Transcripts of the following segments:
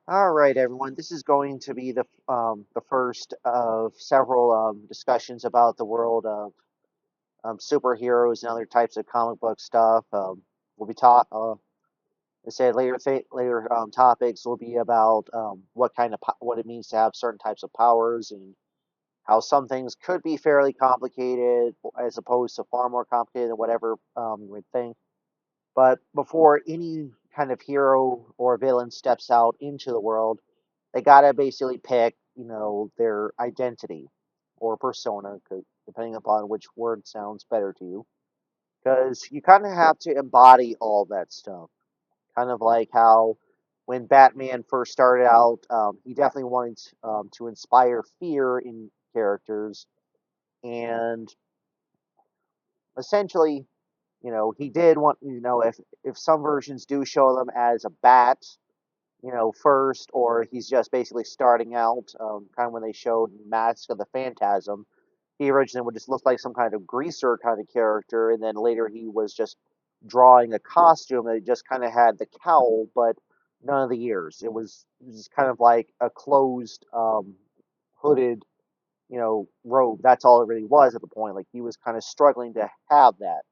All right, everyone. This is going to be the first of several discussions about the world of superheroes and other types of comic book stuff. We'll be taught. I said later topics will be about what it means to have certain types of powers and how some things could be fairly complicated as opposed to far more complicated than whatever you would think. But before any kind of hero or villain steps out into the world, they gotta basically pick, their identity or persona, depending upon which word sounds better to you. Because you kind of have to embody all that stuff. Kind of like how when Batman first started out, he definitely wanted to inspire fear in characters, and essentially, he did want, if some versions do show them as a bat, first, or he's just basically starting out. Kind of when they showed Mask of the Phantasm, he originally would just look like some kind of greaser kind of character, and then later he was just drawing a costume that just kind of had the cowl, but none of the ears. It was kind of like a closed, hooded, robe. That's all it really was at the point. Like he was kind of struggling to have that,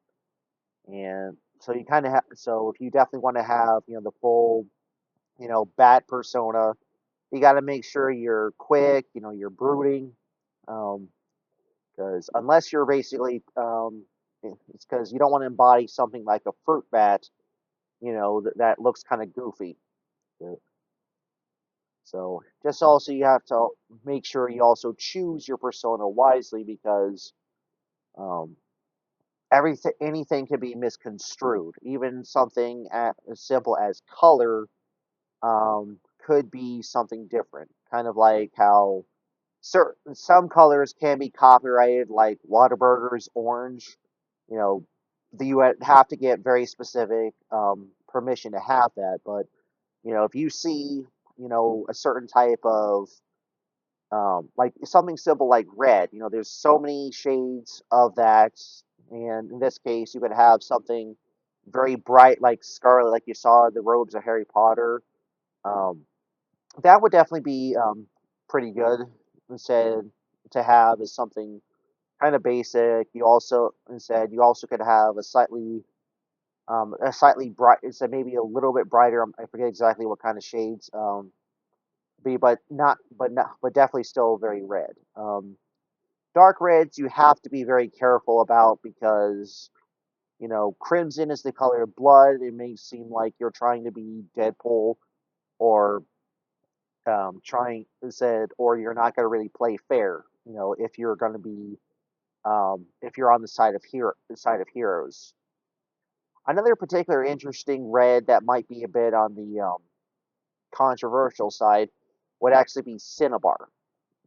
and so you kind of have. So if you definitely want to have, the full, bat persona, you got to make sure you're quick, you're brooding, because unless you're basically, it's because you don't want to embody something like a fruit bat, that looks kind of goofy. Uh, So just also you have to make sure you also choose your persona wisely because um, anything can be misconstrued. Even something as simple as color could be something different. Kind of like how some colors can be copyrighted, like Whataburger's orange. You know, you would have to get very specific permission to have that. But if you see, a certain type of like something simple like red, there's so many shades of that, and in this case, you could have something very bright like scarlet, like you saw in the robes of Harry Potter. Um, that would definitely be pretty good instead to have as something kind of basic. You also could have a slightly bright, instead maybe a little bit brighter. I forget exactly what kind of shades be, but definitely still very red. Dark reds you have to be very careful about because crimson is the color of blood. It may seem like you're trying to be Deadpool or or you're not going to really play fair. If you're going to be, if you're on the side of heroes. Another particular interesting red that might be a bit on the controversial side would actually be Cinnabar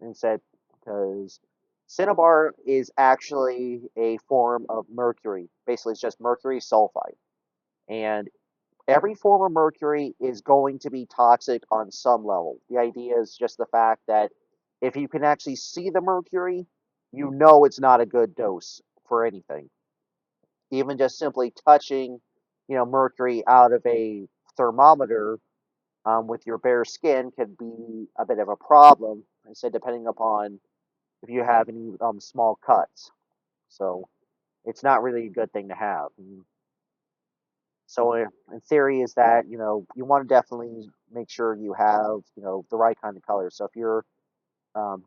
instead, because Cinnabar is actually a form of mercury. Basically, it's just mercury sulfide, and every form of mercury is going to be toxic on some level. The idea is just the fact that if you can actually see the mercury, you know it's not a good dose for anything. Even just simply touching, mercury out of a thermometer with your bare skin can be a bit of a problem. I said depending upon if you have any small cuts. So it's not really a good thing to have. So in theory is that, you want to definitely make sure you have, the right kind of colors. So if you're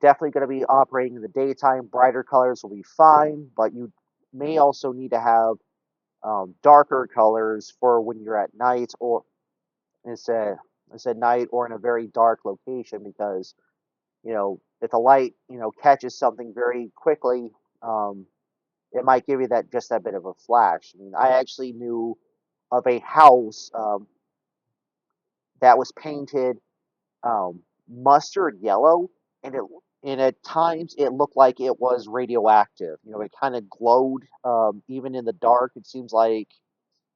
definitely going to be operating in the daytime, brighter colors will be fine, but you may also need to have darker colors for when you're at night or instead instead night or in a very dark location because, if the light, catches something very quickly, um, it might give you that bit of a flash. I mean, I actually knew of a house that was painted mustard yellow, and at times it looked like it was radioactive. It kind of glowed even in the dark. It seems like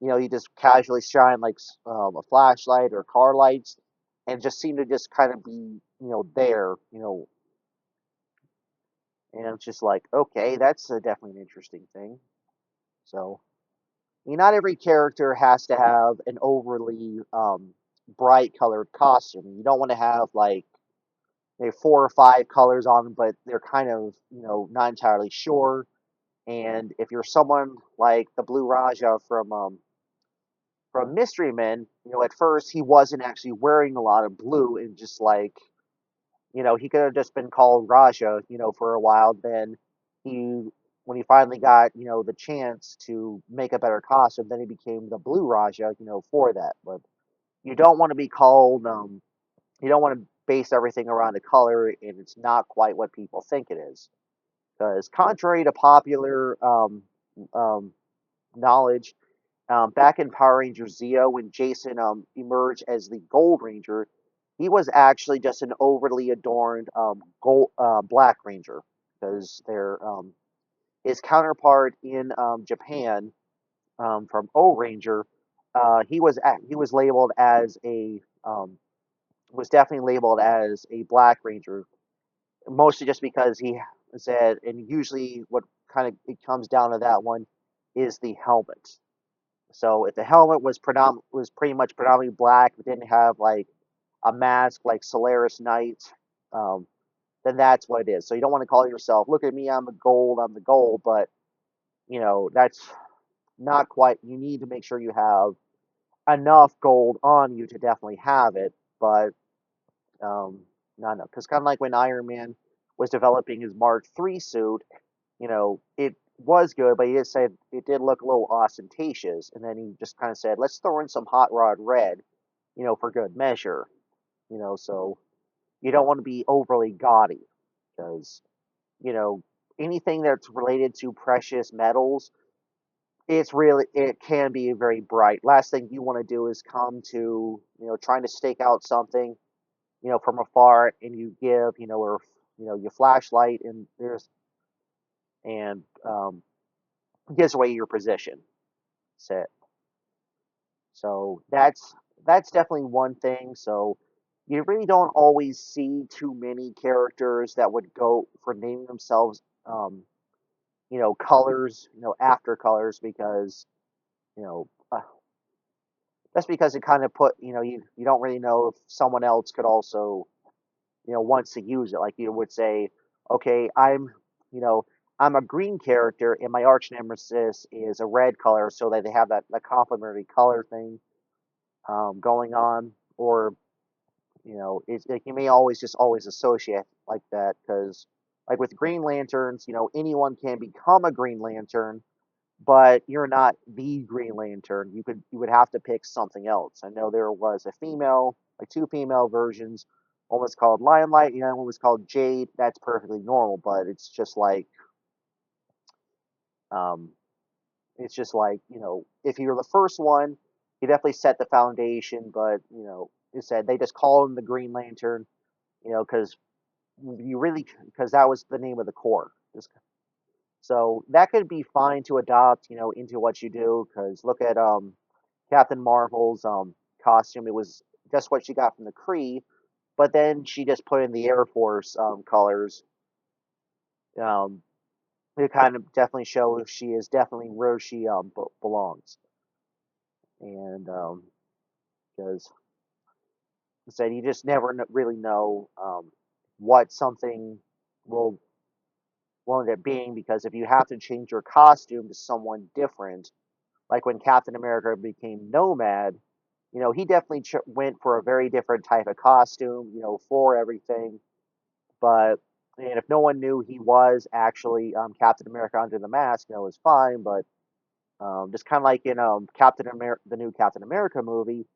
you just casually shine like a flashlight or car lights, and just seemed to just kind of be there. And it's just like okay, that's definitely an interesting thing. So. I mean, not every character has to have an overly bright colored costume. You don't want to have like maybe 4 or 5 colors on them, but they're kind of, not entirely sure. And if you're someone like the Blue Raja from Mystery Men, at first he wasn't actually wearing a lot of blue and just like, he could have just been called Raja, for a while. Then he, when he finally got, the chance to make a better costume, then he became the Blue Raja, for that. But you don't want to be called, you don't want to base everything around the color, and it's not quite what people think it is. Because contrary to popular um, knowledge, back in Power Rangers Zeo, when Jason emerged as the Gold Ranger, he was actually just an overly adorned gold Black Ranger. Because his counterpart in Japan from O Ranger, he was labeled as a was definitely labeled as a Black Ranger, mostly just because he said, and usually what kind of it comes down to that one is the helmet. So if the helmet was pretty much predominantly black, but didn't have like a mask like Solaris Knight, um, then that's what it is. So you don't want to call yourself, look at me, I'm the gold, but that's not quite. You need to make sure you have enough gold on you to definitely have it, but um, no, no, because kind of like when Iron Man was developing his Mark III suit, it was good, but he just said it did look a little ostentatious, and then he just kind of said, let's throw in some hot rod red, for good measure, so you don't want to be overly gaudy, because, you know, anything that's related to precious metals, it can be very bright. Last thing you want to do is come to, trying to stake out something, from afar, and you give, or, your flashlight, and and gives away your position. Set. So that's definitely one thing. So you really don't always see too many characters that would go for naming themselves, colors, after colors, because you know that's because it kind of put, you don't really know if someone else could also, wants to use it. Like you would say, okay, you know, I'm a green character and my arch nemesis is a red color, so that they have that complementary color thing going on, or it's like you may always associate like that, because like with Green Lanterns, anyone can become a Green Lantern, but you're not the Green Lantern. You would have to pick something else. I know there was a female, like two female versions. One was called Limelight, and one was called Jade. That's perfectly normal, but um, it's just like, if you're the first one, you definitely set the foundation. But it said they just call him the Green Lantern, because because that was the name of the corps. So that could be fine to adopt, into what you do. Because look at Captain Marvel's costume; it was just what she got from the Kree, but then she just put in the Air Force colors. Um, it kind of definitely shows she is definitely where she belongs, and because said you just never really know what something will end up being, because if you have to change your costume to someone different, like when Captain America became Nomad, he definitely went for a very different type of costume, for everything. But and if no one knew he was actually Captain America under the mask, it was fine. But just kind of like in Captain America, the new Captain America movie,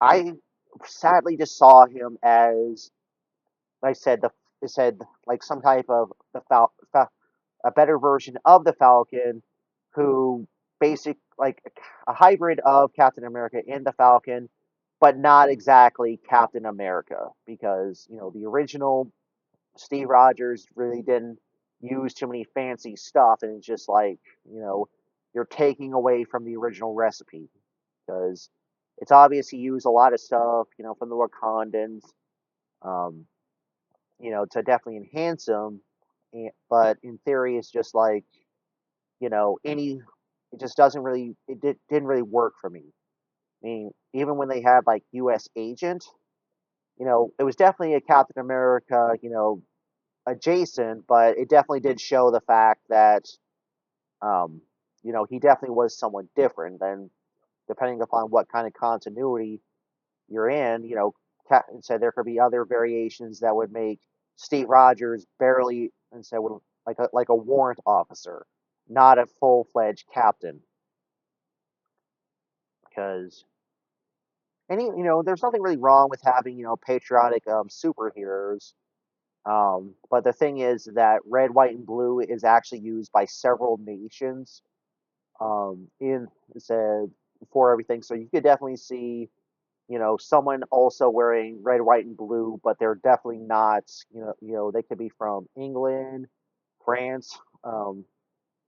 I sadly just saw him as, like I said, it said like some type of a better version of the Falcon, who like a hybrid of Captain America and the Falcon, but not exactly Captain America, because the original Steve Rogers really didn't use too many fancy stuff, and it's just like, you're taking away from the original recipe, because it's obvious he used a lot of stuff, from the Wakandans, um, to definitely enhance them. But in theory, it's just like, any, it just doesn't really, didn't really work for me. I mean, even when they had like U.S. Agent, it was definitely a Captain America, adjacent, but it definitely did show the fact that, um, he definitely was somewhat different. And depending upon what kind of continuity you're in, Captain said there could be other variations that would make Steve Rogers barely, and said, like a warrant officer, not a full-fledged captain, because there's nothing really wrong with having patriotic superheroes. But the thing is that red, white, and blue is actually used by several nations in said for everything. So you could definitely see, someone also wearing red, white, and blue, but they're definitely not, they could be from England, France. I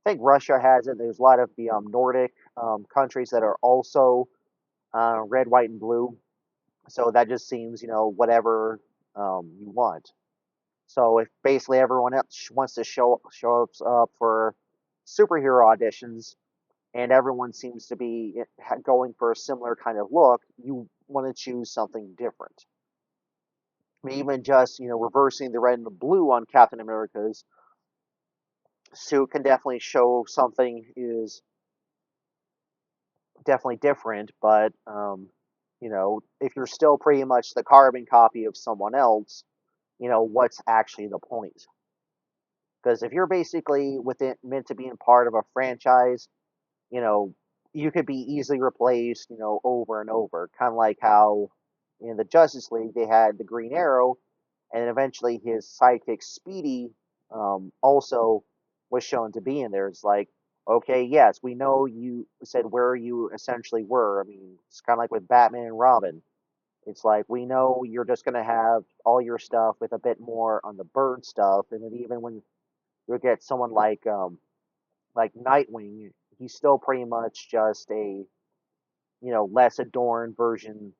think Russia has it. There's a lot of the Nordic countries that are also red, white, and blue. So that just seems, whatever you want. So if basically everyone else wants to show up for superhero auditions, and everyone seems to be going for a similar kind of look, you want to choose something different. I mean, even just reversing the red and the blue on Captain America's suit can definitely show something is definitely different. But if you're still pretty much the carbon copy of someone else, what's actually the point? Because if you're basically within meant to be in part of a franchise, you know, you could be easily replaced, over and over. Kind of like how in the Justice League they had the Green Arrow, and eventually his sidekick Speedy also was shown to be in there. It's like, okay, yes, we know you said where you essentially were. I mean, it's kind of like with Batman and Robin. It's like we know you're just gonna have all your stuff with a bit more on the bird stuff, and then even when you get someone like Nightwing, he's still pretty much just a less adorned version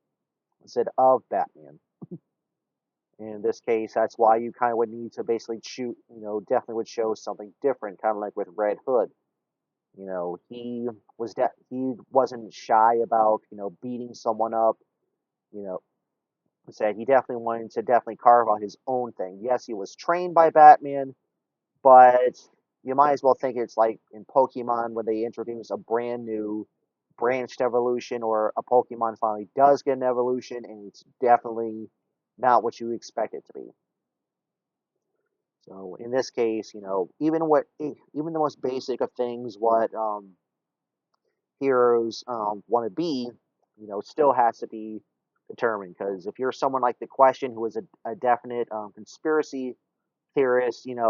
said of Batman. In this case, that's why you kind of would need to basically shoot, definitely would show something different, kind of like with Red Hood. He wasn't shy about beating someone up. You know, said he definitely wanted to definitely carve out his own thing. Yes, he was trained by Batman, but you might as well think it's like in Pokemon when they introduce a brand new branched evolution, or a Pokemon finally does get an evolution and it's definitely not what you expect it to be. So in this case, even the most basic of things, what heroes want to be, still has to be determined. Because if you're someone like the Question, who is a definite conspiracy theorist, seemed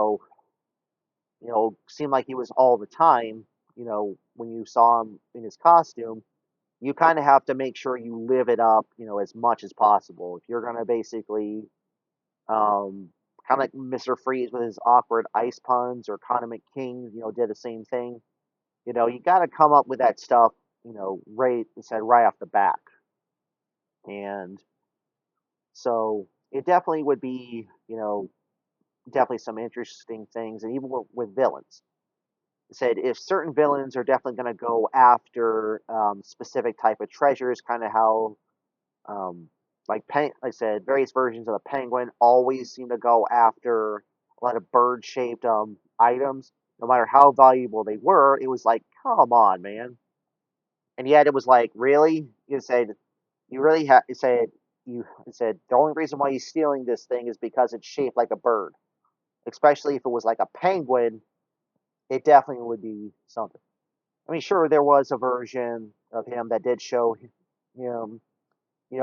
like he was all the time, when you saw him in his costume, you kind of have to make sure you live it up, as much as possible. If you're going to basically, um, kind of like Mr. Freeze with his awkward ice puns, or Condiment King, did the same thing. You got to come up with that stuff, right, said right off the bat. And so it definitely would be, definitely some interesting things, and even with villains. Said if certain villains are definitely going to go after specific type of treasures, kind of how like I said, various versions of the Penguin always seem to go after a lot of bird-shaped items, no matter how valuable they were. It was like, come on, man. And yet it was like, really? You said you really have. You said the only reason why he's stealing this thing is because it's shaped like a bird. Especially if it was like a penguin, it definitely would be something. I mean, sure, there was a version of him that did show him,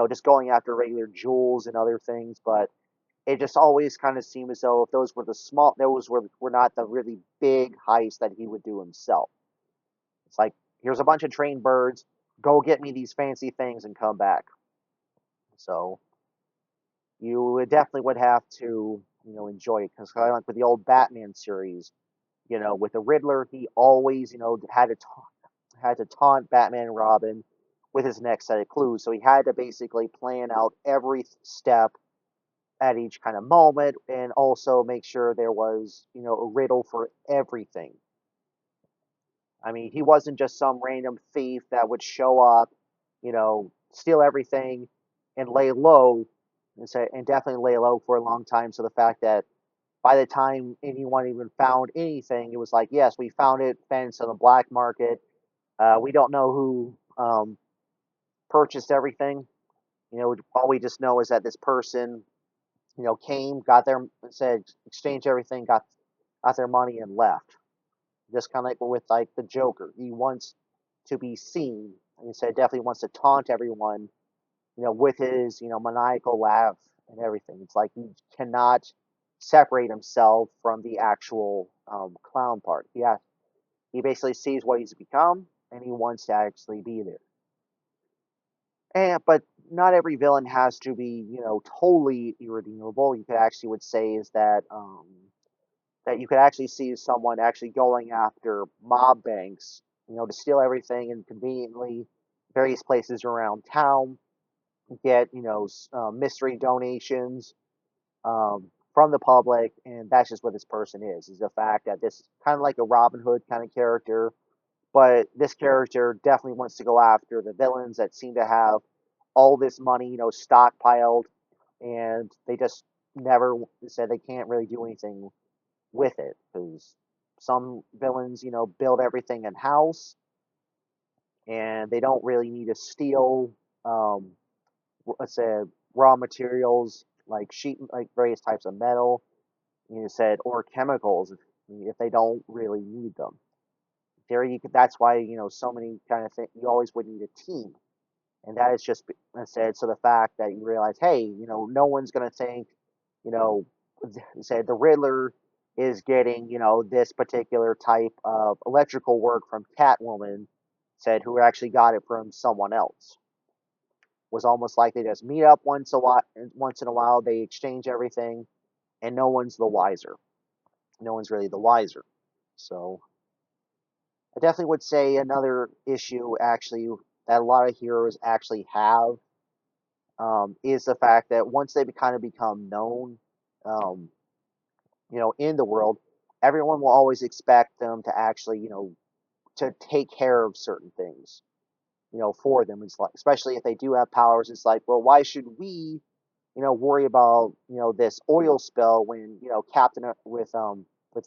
just going after regular jewels and other things, but it just always kind of seemed as though if those were not the really big heists that he would do himself. It's like, here's a bunch of trained birds, go get me these fancy things and come back. So you would definitely have to, enjoy it, because kind of like with the old Batman series, with the Riddler, he always, had to taunt Batman and Robin with his next set of clues. So he had to basically plan out every step at each kind of moment, and also make sure there was, a riddle for everything. I mean, he wasn't just some random thief that would show up, you know, steal everything and lay low, and definitely lay low for a long time. So the fact that by the time anyone even found anything, it was like, yes, we found it fenced on the black market. We don't know who purchased everything. All we just know is that this person, came, got their, said, exchanged everything, got their money and left. Just kind of like with like the Joker, he wants to be seen. And he said definitely wants to taunt everyone, with his, maniacal laugh and everything. It's like he cannot separate himself from the actual clown part. He basically sees what he's become, and he wants to actually be there. But not every villain has to be, totally irredeemable. You could actually would say is that you could actually see someone actually going after mob banks, to steal everything and conveniently various places around town, get, mystery donations from the public, and that's just what this person is the fact that this is kind of like a Robin Hood kind of character, but this character definitely wants to go after the villains that seem to have all this money, stockpiled, and they just never said they can't really do anything with it because some villains, build everything in house and they don't really need to steal, um, let's say, raw materials like sheet, like various types of metal, said, or chemicals if they don't really need them. There, that's why so many kind of things. You always would need a team, and that is just said. So the fact that you realize, hey, no one's gonna think, you know, said the Riddler is getting, this particular type of electrical work from Catwoman, said who actually got it from someone else. Was almost like they just meet up once in a while, they exchange everything, and no one's the wiser. No one's really the wiser. So I definitely would say another issue actually that a lot of heroes actually have is the fact that once they kind of become known, um, in the world, everyone will always expect them to actually, to take care of certain things, for them. It's like, especially if they do have powers, it's like, well, why should we, worry about, this oil spill when, Captain with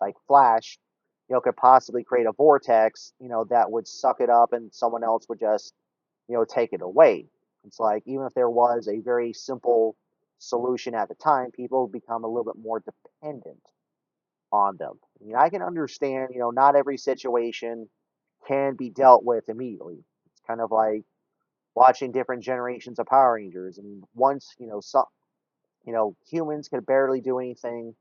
like Flash, could possibly create a vortex, that would suck it up and someone else would just, take it away. It's like even if there was a very simple solution at the time, people become a little bit more dependent on them. I can understand, not every situation can be dealt with immediately. It's kind of like watching different generations of Power Rangers. I mean, once, humans could barely do anything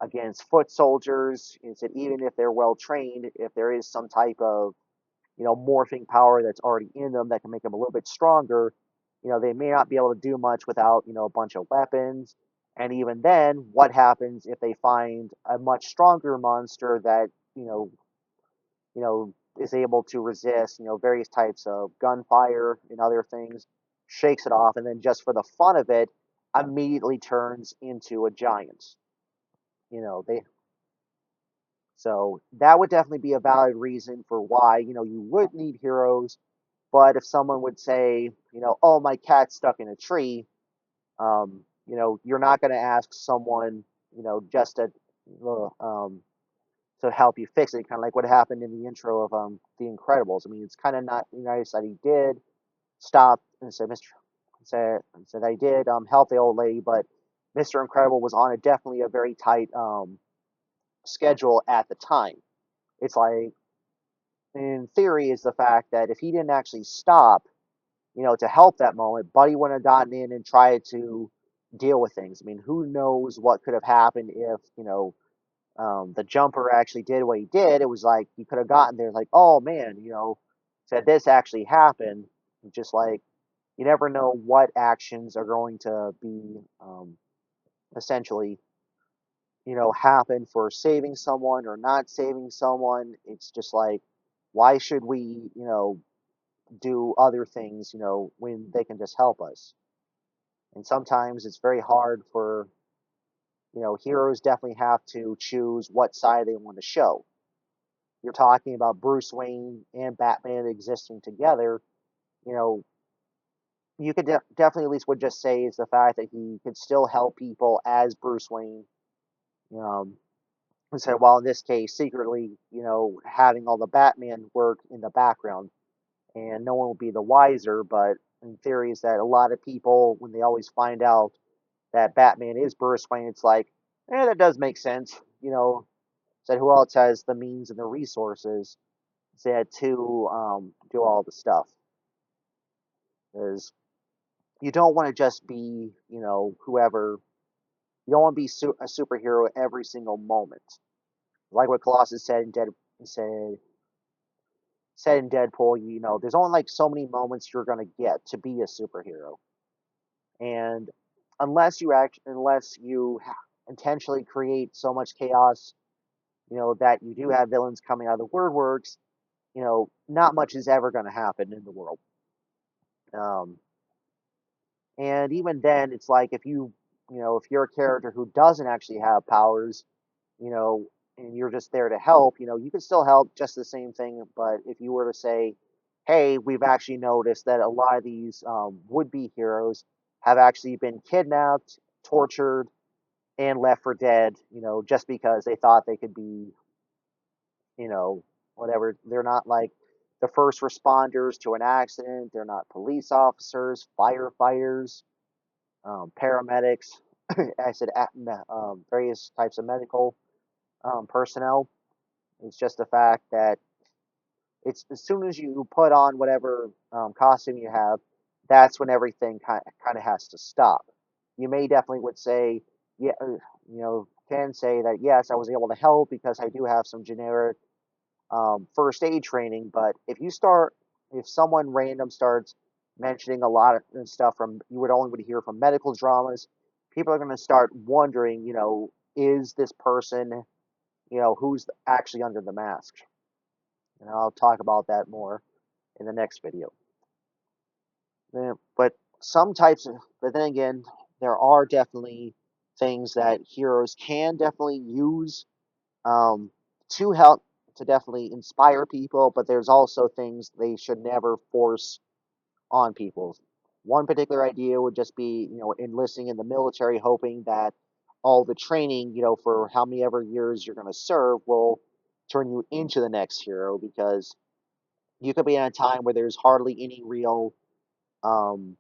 against foot soldiers. Is that even if they're well trained, if there is some type of, morphing power that's already in them that can make them a little bit stronger, they may not be able to do much without, a bunch of weapons. And even then, what happens if they find a much stronger monster that, is able to resist, various types of gunfire and other things, shakes it off, and then just for the fun of it, immediately turns into a giant. They so that would definitely be a valid reason for why, you would need heroes. But if someone would say, oh, my cat's stuck in a tree, you're not going to ask someone, just to help you fix it. Kind of like what happened in the intro of The Incredibles. I mean, it's kind of not nice that he did stop and said, Mr. said I did help the old lady, but Mr. Incredible was on a definitely a very tight schedule at the time. It's like, in theory, is the fact that if he didn't actually stop, to help that moment, Buddy wouldn't have gotten in and tried to deal with things. I mean, who knows what could have happened if, the jumper actually did what he did. It was like he could have gotten there, like, oh man, said this actually happened. Just like you never know what actions are going to be essentially, happen for saving someone or not saving someone. It's just like, why should we, do other things, when they can just help us? And sometimes it's very hard for, heroes definitely have to choose what side they want to show. You're talking about Bruce Wayne and Batman existing together, you know, you could definitely at least would just say is the fact that he could still help people as Bruce Wayne. Um, so while in this case, secretly, having all the Batman work in the background, and no one will be the wiser. But in theory, is that a lot of people, when they always find out that Batman is Bruce Wayne, it's like, that does make sense. Said who else has the means and the resources said to do all the stuff. Is you don't want to just be, whoever. You don't want to be a superhero every single moment. Like what Colossus said said in Deadpool. There's only like so many moments you're gonna get to be a superhero, and unless you intentionally create so much chaos, that you do have villains coming out of the word works, not much is ever going to happen in the world. Um, and even then, it's like if you're a character who doesn't actually have powers, you know, and you're just there to help, you can still help just the same thing. But if you were to say, hey, we've actually noticed that a lot of these would-be heroes have actually been kidnapped, tortured, and left for dead, just because they thought they could be, you know, whatever. They're not like the first responders to an accident. They're not police officers, firefighters, paramedics. I said various types of medical personnel. It's just the fact that it's as soon as you put on whatever costume you have, that's when everything kind of has to stop. You may definitely would say, yeah, can say that yes, I was able to help because I do have some generic first aid training. But if someone random starts mentioning a lot of stuff from you would hear from medical dramas, people are going to start wondering, is this person, who's actually under the mask? And I'll talk about that more in the next video. But but then again, there are definitely things that heroes can definitely use um, to help to definitely inspire people, but there's also things they should never force on people. One particular idea would just be, enlisting in the military, hoping that all the training, for how many ever years you're going to serve will turn you into the next hero because you could be in a time where there's hardly any real um,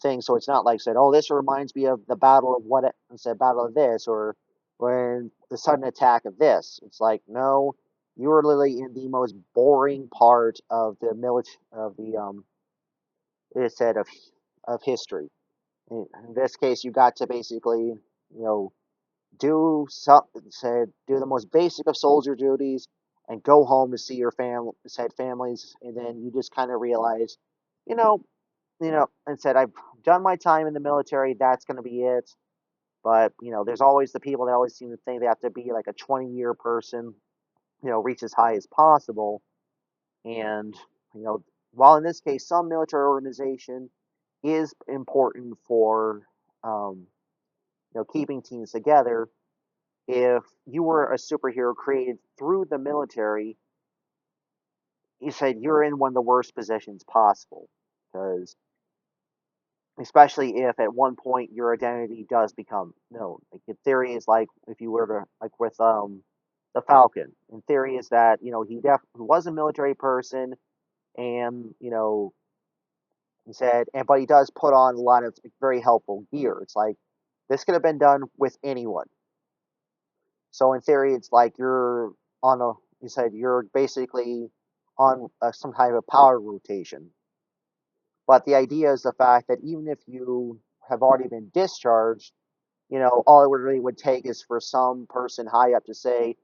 thing. So it's not like said, oh, this reminds me of the battle of what instead battle of this or when the sudden attack of this. It's like no, you were literally in the most boring part of the military of the it said of history. In this case, you got to basically do something said do the most basic of soldier duties and go home to see your families, and then you just kind of realize, you know, and said, I've done my time in the military. That's going to be it. But, there's always the people that always seem to think they have to be like a 20-year person, reach as high as possible. And, you know, while in this case, some military organization is important for, um, keeping teams together, if you were a superhero created through the military, you said you're in one of the worst positions possible. Because especially if at one point your identity does become known. Like in theory is like if you were to like with the Falcon. In theory is that he was a military person and he said and but he does put on a lot of very helpful gear. It's like this could have been done with anyone. So in theory it's like you're on a you said you're basically on some kind of a power rotation. But the idea is the fact that even if you have already been discharged, all it would really would take is for some person high up to said,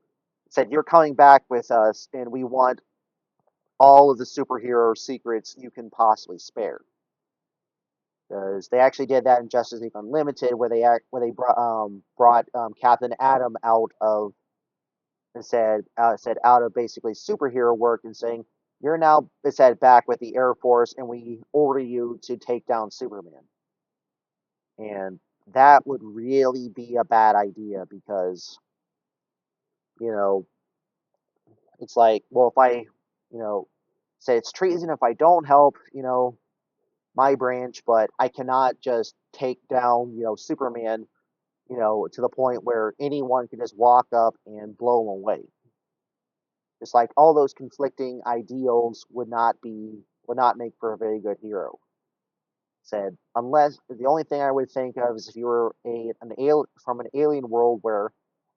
you're coming back with us and we want all of the superhero secrets you can possibly spare. Because they actually did that in Justice League Unlimited, where they brought Captain Atom out of and said out of basically superhero work and saying you're now it said back with the Air Force and we order you to take down Superman. And that would really be a bad idea because you know it's like, well, if I, say it's treason if I don't help, my branch, but I cannot just take down, Superman, to the point where anyone can just walk up and blow him away. It's like all those conflicting ideals would not make for a very good hero. Said unless the only thing I would think of is if you were an alien from an alien world where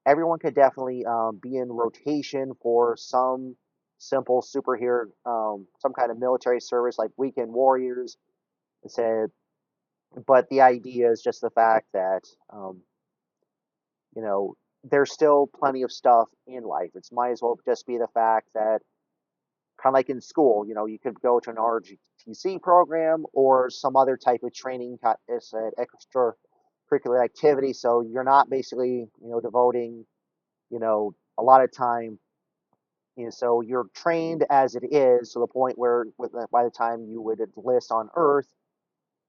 everyone could definitely be in rotation for some simple superhero, some kind of military service like weekend warriors. It said, but the idea is just the fact that you know there's still plenty of stuff in life. It's might as well just be the fact that kind of like in school, you could go to an RGTC program or some other type of training. It's an extracurricular activity, so you're not basically, devoting, a lot of time. So you're trained as it is to the point where, by the time you would enlist on Earth,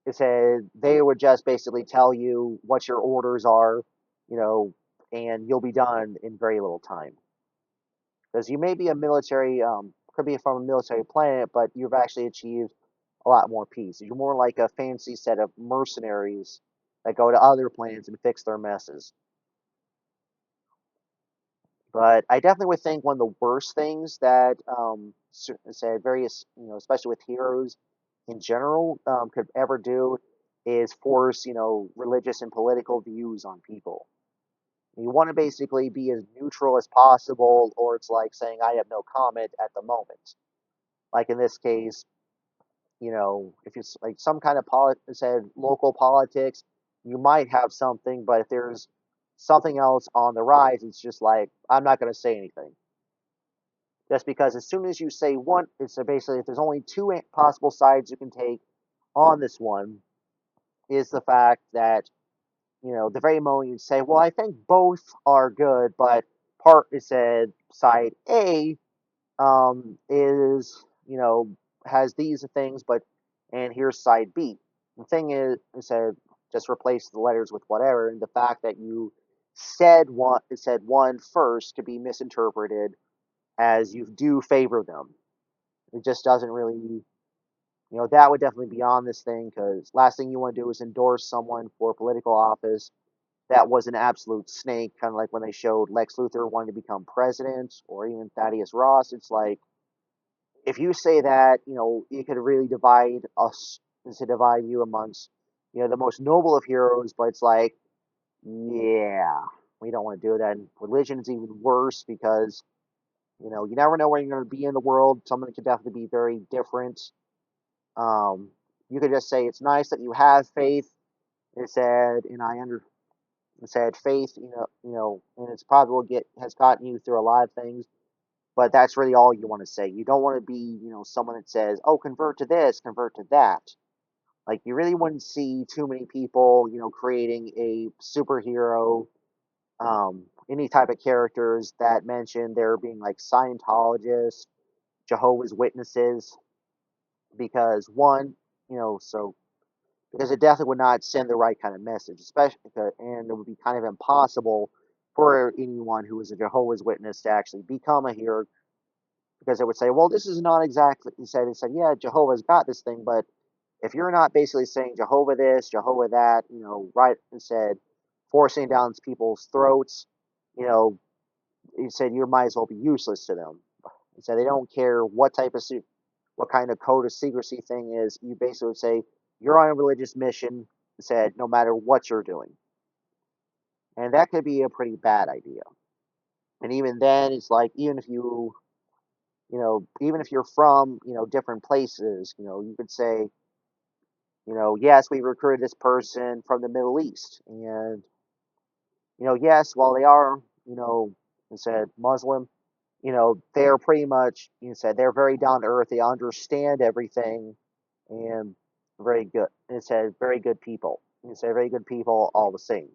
it said they would just basically tell you what your orders are, you know, and you'll be done in very little time. Because you may be a military, could be from a military planet, but you've actually achieved a lot more peace. You're more like a fancy set of mercenaries that go to other planets and fix their messes. But I definitely would think one of the worst things that said various, especially with heroes in general, could ever do is force, religious and political views on people. You want to basically be as neutral as possible, or it's like saying, I have no comment at the moment. Like in this case, if it's like some kind of said local politics, you might have something, but if there's something else on the rise, it's just like, I'm not going to say anything. Just because as soon as you say one, it's basically if there's only two possible sides you can take on this one, is the fact that, the very moment you say, well, I think both are good, but part is said side A is, has these things, but, and here's side B. The thing is, it said, just replace the letters with whatever, and the fact that you said one first could be misinterpreted as you do favor them. It just doesn't really, that would definitely be on this thing because last thing you want to do is endorse someone for political office that was an absolute snake, kind of like when they showed Lex Luthor wanting to become president or even Thaddeus Ross. It's like, if you say that, it could really divide us, to divide you amongst, the most noble of heroes, but it's like, yeah, we don't want to do that. And religion is even worse because, you never know where you're going to be in the world. Someone could definitely be very different. Um, you could just say it's nice that you have faith. It said, and it said faith, and it's probably will get has gotten you through a lot of things. But that's really all you want to say. You don't want to be, someone that says, "Oh, convert to this, convert to that." Like you really wouldn't see too many people, creating a superhero, any type of characters that mention there being like Scientologists, Jehovah's Witnesses, because one, so because it definitely would not send the right kind of message, especially because, and it would be kind of impossible for anyone who is a Jehovah's Witness to actually become a hero because it would say, well, this is not exactly, he said, yeah, Jehovah's got this thing, but if you're not basically saying Jehovah this, Jehovah that, right, and said, forcing down people's throats, you know, he said you might as well be useless to them. He said they don't care what type of what kind of code of secrecy thing is. You basically would say you're on a religious mission. He said no matter what you're doing, and that could be a pretty bad idea. And even then, it's like even if even if you're from different places, you could say yes, we recruited this person from the Middle East, and yes, while they are he said Muslim, they're pretty much he said they're very down to earth. They understand everything, and very good. It said very good people. It said very good people all the same.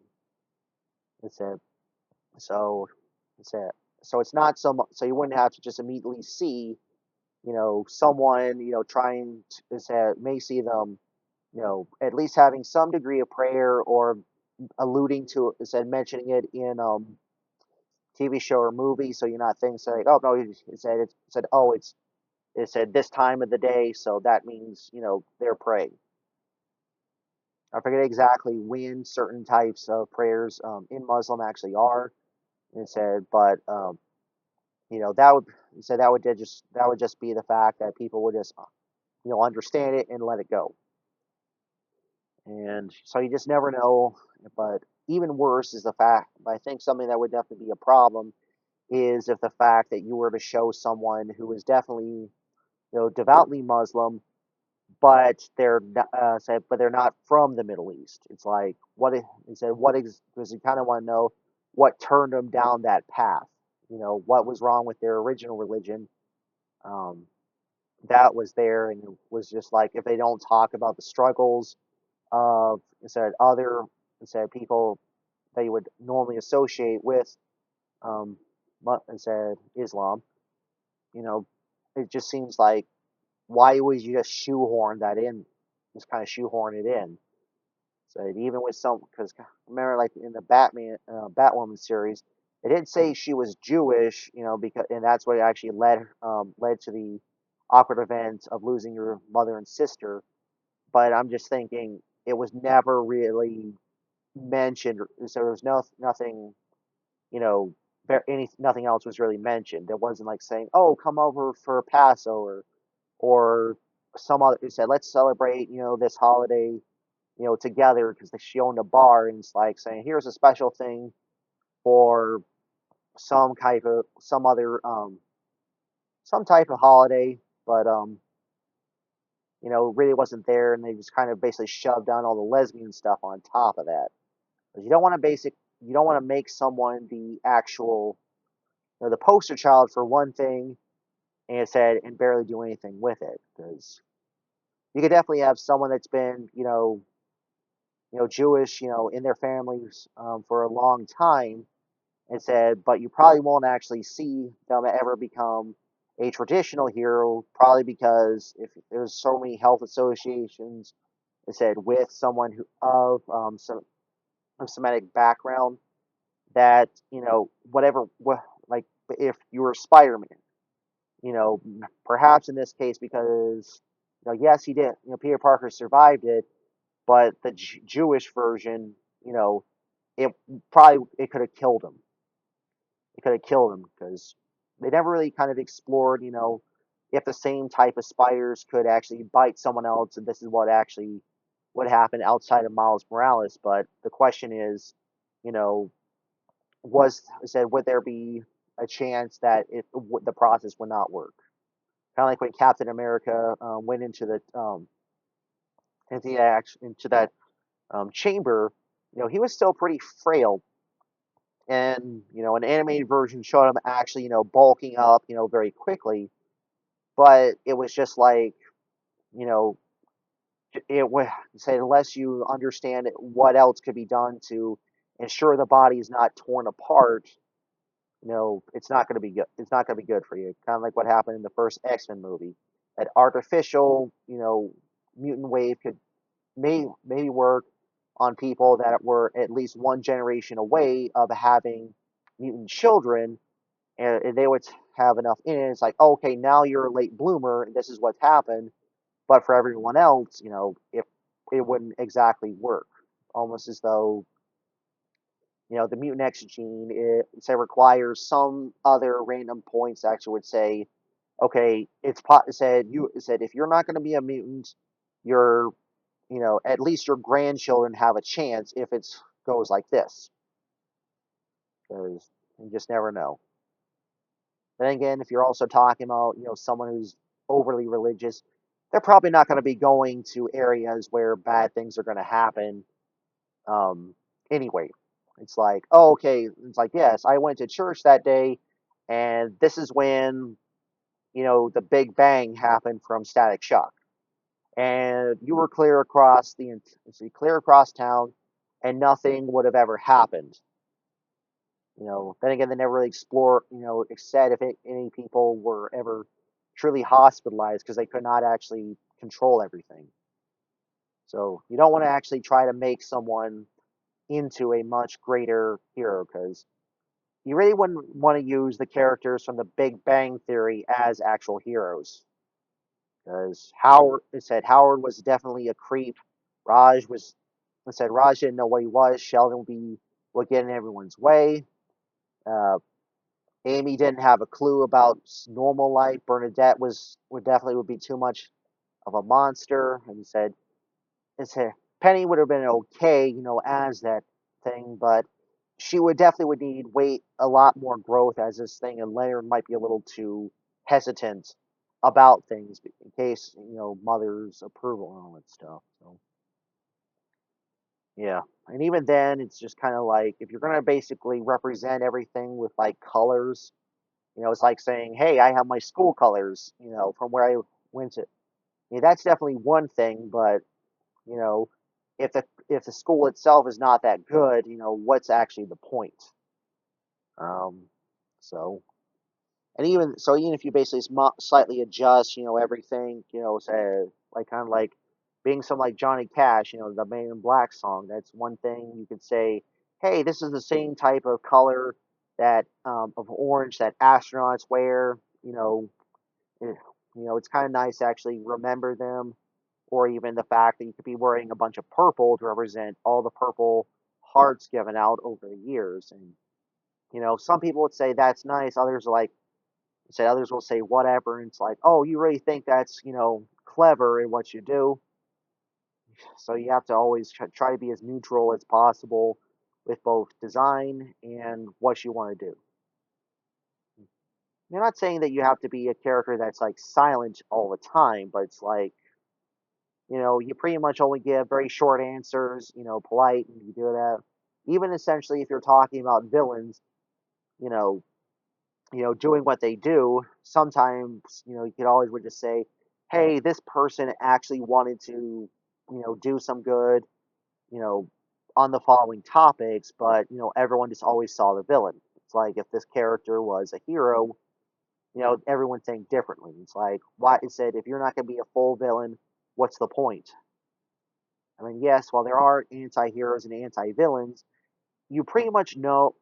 It said so. It said so. It's not so you wouldn't have to just immediately see someone trying to say may see them at least having some degree of prayer or alluding to it, said mentioning it in TV show or movie, so you're not thinking like, oh no, it said oh it said this time of the day, so that means they're praying. I forget exactly when certain types of prayers in Muslim actually are. And it said, but that would so that would just be the fact that people would just understand it and let it go. And so you just never know. But even worse is the fact. I think something that would definitely be a problem is if the fact that you were to show someone who is definitely devoutly Muslim, but they're not from the Middle East. It's like he said because you kind of want to know what turned them down that path. What was wrong with their original religion. Um, that was there, and it was just like if they don't talk about the struggles of instead people they would normally associate with um, instead Islam. You know, it just seems like why would you just shoehorn that in? Just kind of shoehorn it in. So even with because remember, like in the Batwoman series, it did say she was Jewish, because and that's what actually led to the awkward event of losing your mother and sister. But I'm just thinking it was never really mentioned, so there was nothing, you know, nothing else was really mentioned. It wasn't like saying, "Oh, come over for Passover," or some other. It said, "Let's celebrate, this holiday, together," because she owned a bar, and it's like saying, "Here's a special thing for some type of holiday," but really wasn't there, and they just kind of basically shoved down all the lesbian stuff on top of that. Because you don't want to make someone the actual, the poster child for one thing, and it said, and barely do anything with it. Because you could definitely have someone that's been, Jewish, in their families for a long time, and said, but you probably won't actually see them ever become a traditional hero, probably because if there's so many health associations, it said with someone who of some of Semitic background that like if you were Spider-Man, you know perhaps in this case because yes he did, Peter Parker survived it, but the Jewish version, you know it it could have killed him. It could have killed him because they never really kind of explored, if the same type of spiders could actually bite someone else, and this is what actually would happen outside of Miles Morales. But the question is, you know, would there be a chance that the process would not work? Kind of like when Captain America went into that chamber. He was still pretty frail, and an animated version showed him actually bulking up very quickly, but it was just like you know it would say unless you understand what else could be done to ensure the body is not torn apart, it's not going to be good. It's not going to be good for you. Kind of like what happened in the first X-Men movie. That artificial, mutant wave could maybe work on people that were at least one generation away of having mutant children, and they would have enough in it. It's like, okay, now you're a late bloomer, and this is what's happened. But for everyone else, it wouldn't exactly work. Almost as though the mutant X gene say requires some other random points that actually would say, okay, it said if you're not going to be a mutant, your at least your grandchildren have a chance if it goes like this, because you just never know. Then again, if you're also talking about someone who's overly religious, they're probably not going to be going to areas where bad things are going to happen. Um, anyway, it's like, oh, okay. It's like, yes, I went to church that day, and this is when the Big Bang happened from Static Shock, and you were clear across town, and nothing would have ever happened. Then again, they never really explore, said if any people were ever truly hospitalized because they could not actually control everything. So you don't want to actually try to make someone into a much greater hero because you really wouldn't want to use the characters from the Big Bang Theory as actual heroes. Because Howard was definitely a creep. Raj was. I said Raj didn't know what he was. Sheldon would get in everyone's way. Uh, Amy didn't have a clue about normal life. Bernadette would be too much of a monster. And he said Penny would have been okay, as that thing, but she would need wait a lot more growth as this thing, and Leonard might be a little too hesitant about things in case mother's approval and all that stuff. So yeah, and even then, it's just kind of like if you're gonna basically represent everything with like colors, it's like saying, "Hey, I have my school colors," from where I went to. Yeah, that's definitely one thing, but you know, if the school itself is not that good, what's actually the point? Um, so even if you basically slightly adjust, everything, say like kind of like being some like Johnny Cash, the Man in Black song. That's one thing you could say. Hey, this is the same type of color that of orange that astronauts wear. Eh, it's kind of nice to actually remember them, or even the fact that you could be wearing a bunch of purple to represent all the purple hearts given out over the years. And some people would say that's nice. Others will say whatever. And it's like, oh, you really think that's clever in what you do? So you have to always try to be as neutral as possible with both design and what you want to do. You're not saying that you have to be a character that's like silent all the time, but it's like you pretty much only give very short answers, polite, and you do that. Even essentially, if you're talking about villains, you know, doing what they do, sometimes, you could always would just say, hey, this person actually wanted to, do some good, you know, on the following topics, but, everyone just always saw the villain. It's like if this character was a hero, everyone think differently. It's like, why it said, if you're not going to be a full villain, what's the point? I mean, yes, while there are anti-heroes and anti-villains, you pretty much know.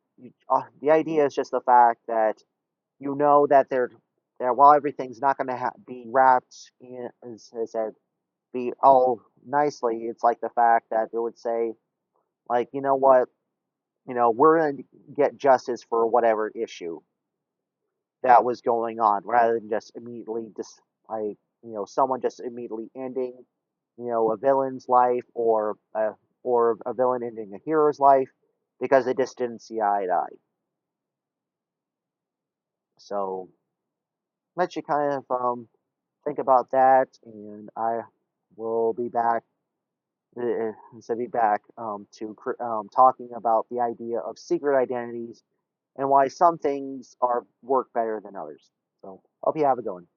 The idea is just the fact that that while everything's not going to be wrapped in, as I said, be all nicely, it's like the fact that they would say, like, you know what, we're going to get justice for whatever issue that was going on, rather than just immediately just like someone just immediately ending a villain's life, or a villain ending a hero's life because they just didn't see eye to eye. So let you kind of think about that, and I will be back. So be back to talking about the idea of secret identities and why some things are work better than others. So hope you have a good one.